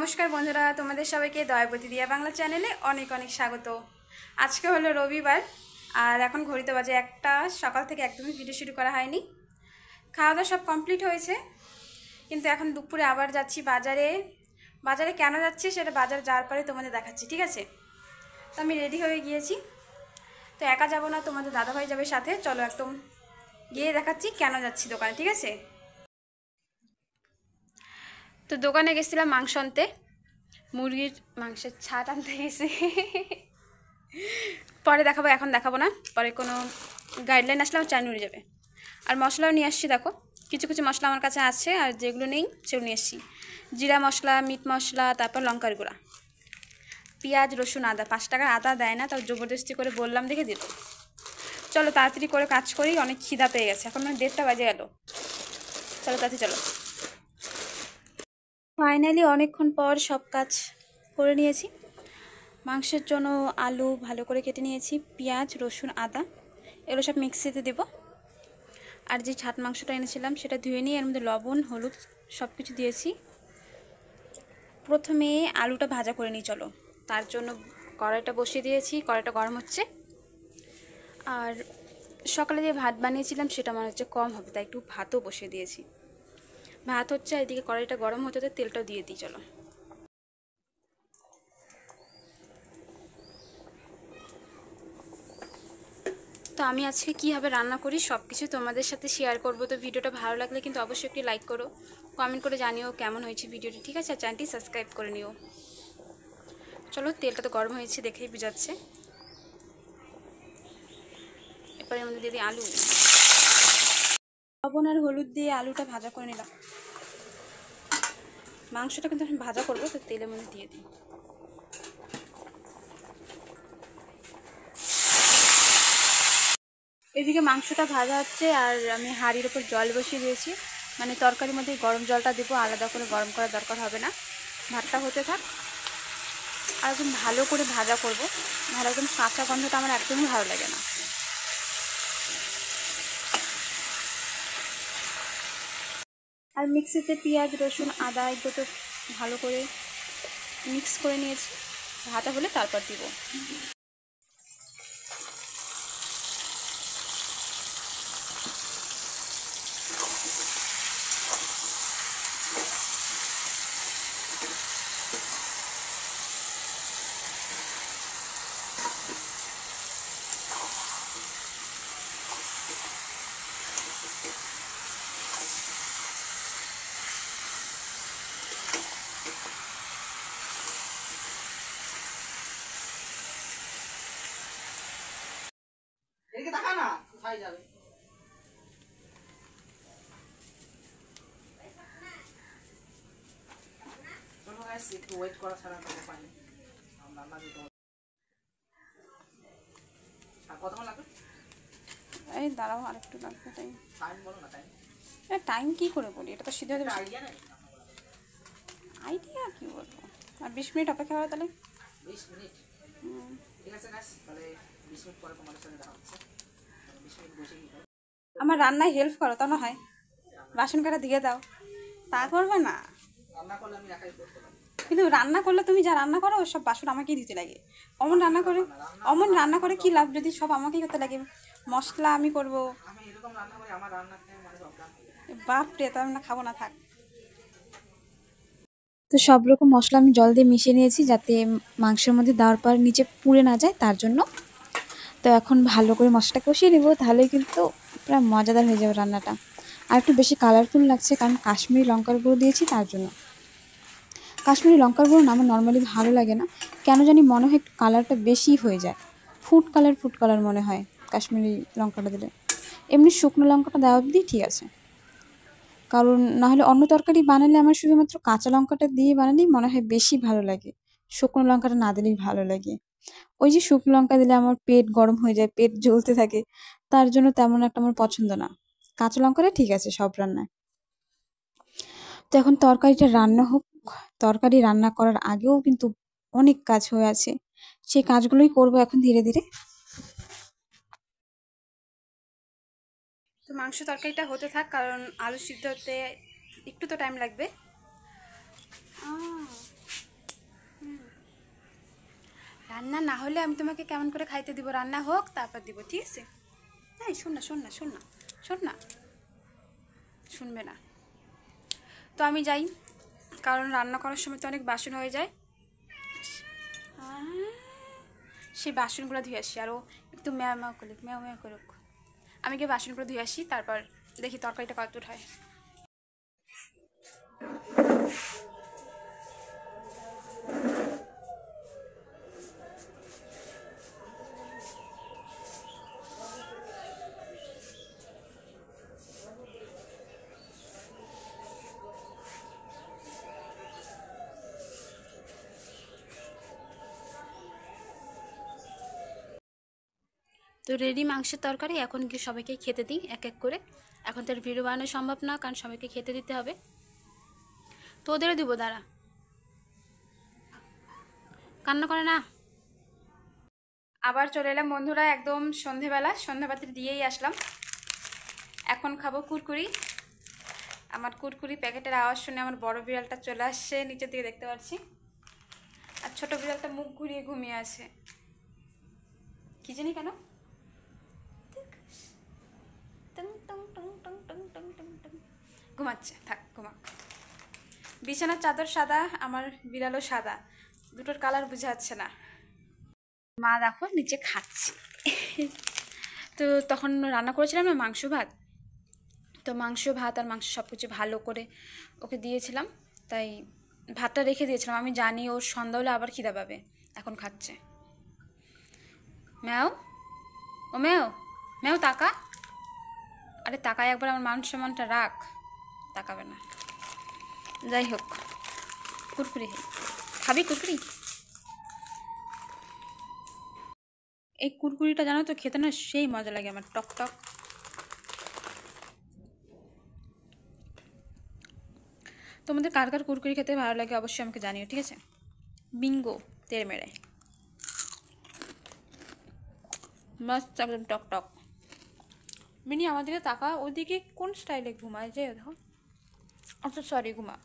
নমস্কার বন্ধুরা, তোমাদের সবাইকে দয়াবতী দিয়া বাংলা চ্যানেলে অনেক অনেক স্বাগত। আজকে হলো রবিবার আর এখন ঘড়িতে বাজে 1টা। সকাল থেকে একদমই ভিডিও শুরু করা হয়নি। খাওয়া দাওয়া সব কমপ্লিট হয়েছে, কিন্তু এখন দুপুরে আবার যাচ্ছি বাজারে। বাজারে কেন যাচ্ছি সেটা বাজার যাওয়ার পরে তোমাদের দেখাচ্ছি, ঠিক আছে? তো আমি রেডি হয়ে গিয়েছি। তো একা যাব না, তোমাদের দাদাভাই যাবে সাথে। চলো একদম গিয়ে দেখাচ্ছি কেন যাচ্ছি দোকানে, ঠিক আছে? তো দোকানে গেছিলাম মাংস আনতে, মুরগির মাংসের ছাট আনতে গেছি। পরে দেখাবো, এখন দেখাবো না, পরে কোনো গাইডলাইন আসলে আমার চ্যানেল উড়ে যাবে। আর মশলাও নিয়ে আসছি, দেখো কিছু কিছু মশলা আমার কাছে আছে, আর যেগুলো নেই সেগুলো নিয়ে আসছি। জিরা মশলা, মিট মশলা, তারপর লঙ্কার গুঁড়া, পেঁয়াজ, রসুন, আদা। 5 টাকার আদা দেয় না, তাও জবরদস্তি করে বললাম দেখে দিল। চলো তাড়াতাড়ি করে কাজ করি, অনেক খিদা পেয়ে গেছে, এখন মানে 1:30 বাজে গেল। চলো তাড়াতাড়ি চলো। ফাইনালি অনেকক্ষণ পর সব কাজ করে নিয়েছি। মাংসের জন্য আলু ভালো করে কেটে নিয়েছি, পেঁয়াজ, রসুন, আদা এগুলো সব মিক্সিতে দেব। আর যে ছাট মাংসটা এনেছিলাম সেটা ধুয়ে নিয়ে এর মধ্যে লবণ, হলুদ সব কিছু দিয়েছি। প্রথমে আলুটা ভাজা করে নিই, চলো। তার জন্য কড়াইটা বসিয়ে দিয়েছি, কড়াইটা গরম হচ্ছে। আর সকালে যে ভাত বানিয়েছিলাম সেটা মনে হচ্ছে কম হবে, তাই একটু ভাতও বসিয়ে দিয়েছি। ভাত হচ্ছে, এদিকে কড়াইটা গরম হতে তেলটাও দিয়ে দিই, চলো। তো আমি আজকে কীভাবে রান্না করি সব কিছু তোমাদের সাথে শেয়ার করবো। তো ভিডিওটা ভালো লাগলে কিন্তু অবশ্যই একটি লাইক করো, কমেন্ট করে জানিও কেমন হয়েছে ভিডিওটি, ঠিক আছে? আর চ্যানেলটি সাবস্ক্রাইব করে নিও। চলো, তেলটা তো গরম হয়েছে দেখেই বোঝাচ্ছে। এরপরে এর মধ্যে দিয়ে দিই আলু। লবণ আর হলুদ দিয়ে আলুটা ভাজা করে নিলাম। মাংসটা কিন্তু আমি ভাজা করবো, তো তেলের মধ্যে দিয়ে দিই। এদিকে মাংসটা ভাজা হচ্ছে আর আমি হাঁড়ির ওপর জল বসিয়ে দিয়েছি, মানে তরকারির মধ্যে গরম জলটা দেবো, আলাদা করে গরম করার দরকার হবে না। ভাতটা হতে থাক, আর একদম ভালো করে ভাজা করব, নাহলে একদম কাঁচা গন্ধটা আমার একদমই ভালো লাগে না। আর মিক্সিতে পেঁয়াজ, রসুন, আদা এগুলো তো ভালো করে মিক্স করে নিয়েছি, ভাজা হলে তারপর দিব। এদিকে তাকা না, কোথায় যাবে? চলো গাইস, একটু ওয়েট করা ছাড়া কোনো উপায় নেই। আমরা রান্না দিতে হবে। আর কতক্ষণ লাগবে? এই দাঁড়াও, আর একটু লাগবে টাইম। টাইম বলো না, টাইম। টাইম কী করে বলি, এটা তো সিদ্ধ হতে আইডিয়া নেই। আইডিয়া কী বলবো। আর 20 মিনিট অপেক্ষা করো তাহলে। 20 মিনিট? ঠিক আছে গাইস, তাহলে 20 মিনিট পরে তোমাদের সাথে দেখা হচ্ছে। 20 মিনিট বসে কি করো? আমার রান্নায় হেল্প করো, তা না হয় বাসন কাটা দিয়ে দাও, তা করবে না। রান্না করলে আমি একাই করতে পারি। কিন্তু রান্না করলে তুমি যা রান্না করো সব বাসন আমাকেই দিতে লাগে। অমন রান্না করে কি লাভ যদি সব আমাকেই করতে লাগে? মশলা আমি করব। আমি এরকম রান্না করি, আমার রান্না খেয়ে মানে অজ্ঞান হয়ে যায়। বাপ রে, তো আমি না খাবো না, থাক। তো সব রকম মশলা আমি জল দিয়ে মিশিয়ে নিয়েছি, যাতে মাংসের মধ্যে দেওয়ার পর নিচে পুড়ে না যায়, তার জন্য। তো এখন ভালো করে মশলাটা কষিয়ে নেব, তাহলেই কিন্তু প্রায় মজাদার হয়ে যাবে রান্নাটা। আর একটু বেশি কালারফুল লাগছে, কারণ কাশ্মীরি লঙ্কার গুঁড়ো দিয়েছি, তার জন্য। কাশ্মীরি লঙ্কার গুঁড়ো না আমার নর্মালি ভালো লাগে না, কেন জানি মনে হয় একটু কালারটা বেশি হয়ে যায়, ফুড কালার মনে হয় কাশ্মীরি লঙ্কাটা দিলে। এমনি শুকনো লঙ্কাটা দেওয়া অবধি ঠিক আছে, কারণ নাহলে অন্য তরকারি বানালে আমার শুধুমাত্র কাঁচা লঙ্কাটা দিয়ে বানালেই মনে হয় বেশি ভালো লাগে, শুকনো লঙ্কাটা না দিলেই ভালো লাগে। ওই যে শুকনো লঙ্কা দিলে আমার পেট গরম হয়ে যায়, পেট জ্বলতে থাকে, তার জন্য তেমন একটা আমার পছন্দ না। কাঁচা লঙ্কাটা ঠিক আছে সব রান্নায়। তো এখন তরকারিটা রান্না হোক। তরকারি রান্না করার আগেও কিন্তু অনেক কাজ হয়ে আছে, সেই কাজগুলোই করব এখন ধীরে ধীরে। তো মাংস তরকারিটা হতে থাক, কারণ আলু সিদ্ধ হতে একটু তো টাইম লাগবে। রান্না না হলে আমি তোমাকে কেমন করে খাইতে দিব, রান্না হোক তারপর দিব, ঠিক আছে? এই শোন না, শোন না, শোন না, শোন না, শুনবে না। তো আমি যাই, কারণ রান্না করার সময় তো অনেক বাসন হয়ে যায়। সেই বাসনগুলো ধুয়ে আসি, আরও একটু ম্যাও ম্যাও করুক, ম্যাও ম্যাও করুক। আমি গিয়ে বাসনগুলো ধুয়ে আসি, তারপর দেখি তরকারিটা কতদূর হয়। তো রেডি মাংসের তরকারি, এখন কি সবাইকে খেতে দিই এক এক করে। এখন তো আর ভিডিও বানানো সম্ভব না, কারণ সবাইকে খেতে দিতে হবে। তো ওদেরও দিব, দাঁড়া, কান্না করে না। আবার চলে এলাম বন্ধুরা, একদম সন্ধেবাতি দিয়েই আসলাম। এখন খাবো কুরকুরি। আমার কুরকুরি প্যাকেটের আওয়াজ শুনে আমার বড় বিড়ালটা চলে আসছে নিচের দিকে, দেখতে পাচ্ছি। আর ছোট বিড়ালটা মুখ ঘুরিয়ে ঘুমিয়ে আছে, কি জানি কেন। ঘুমাচ্ছে, থাক ঘুমাক। বিছানার চাদর সাদা, আমার বিড়ালও সাদা, দুটোর কালার বোঝা যাচ্ছে না। মা দেখো নিচে খাচ্ছে। তো তখন রান্না করেছিলাম না মাংস ভাত, তো মাংস ভাত আর মাংস সব কিছু ভালো করে ওকে দিয়েছিলাম, তাই ভাতটা রেখে দিয়েছিলাম। আমি জানি ওর সন্ধ্যা হলে আবার খিদা পাবে, এখন খাচ্ছে। ম্যাও, ও ম্যাও, ম্যাও তাকা, আরে তাকায় একবার, আমার মান সম্মানটা রাখ, তাকাবে না। যাই হোক, কুরকুরি খাবি? কুরকুরি, এই কুরকুরিটা জানো তো খেতে না সেই মজা লাগে আমার, টক টক। তোমাদের কার কার কুরকুরি খেতে ভালো লাগে অবশ্যই আমাকে জানিও, ঠিক আছে? বিঙ্গো তেড়ে মেরে মস্ত একদম টক টক। মিনি আমাদেরকে তাকা, ওদিকে কোন স্টাইলে ঘুমায় যে দেখো। আচ্ছা সরি, ঘুমা।